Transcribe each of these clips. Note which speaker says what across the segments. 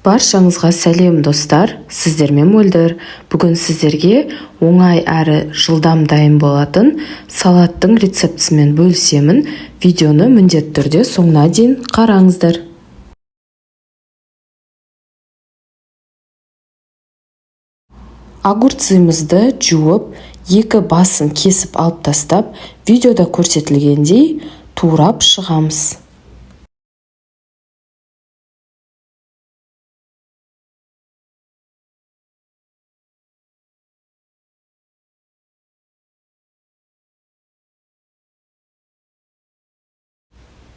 Speaker 1: Баршаңызға сәлем достар, сіздермен мөлдір. Бүгін сіздерге оңай әрі жылдам дайын болатын салаттың рецептісімен бөлісемін. Видеоны міндетті түрде соңына дейін қараңыздар. Огурцымызды жуып, екі басын кесіп алып тастап, видеода көрсетілгендей турап шығамыз.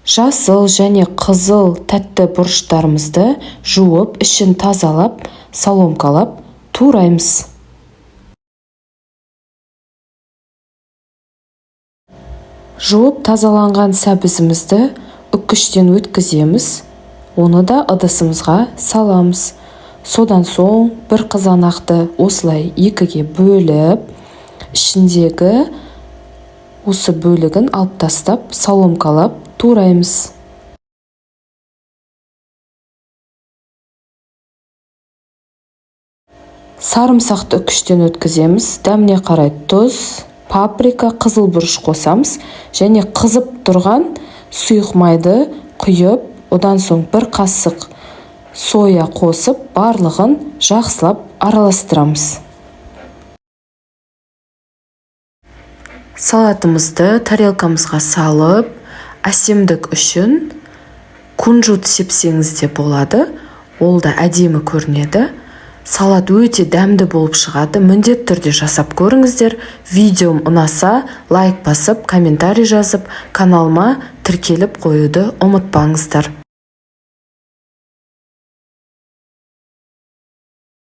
Speaker 1: Жасыл және қызыл тәтті бұрыштарымызды жуып, ішін тазалап, соломкалап тураймыз. Жуып тазаланған сәбізімізді үккіштен өткіземіз. Оны да ыдысымызға саламыз. Содан соң бір қызанақты осылай екіге бөліп, ішіндегі осы бөлігін алып тастап, соломкалап тураймыз. Сарымсақты үккіштен өткіземіз. Дәміне қарай тұз, паприка, қызыл бұрыш қосамыз және қызып тұрған сұйық майды құйып, одан соң бір қасық соя қосып, барлығын жақсылап араластырамыз. Салатымызды тарелкамызға салып, әсемдік үшін кунжут сепсеңіз де болады. Ол да әдемі көрінеді. Салат өте дәмді болып шығады. Міндетті түрде жасап көріңіздер. Видеом ұнаса, лайк басып, комментарий жазып, каналыма тіркеліп қоюды ұмытпаңыздар.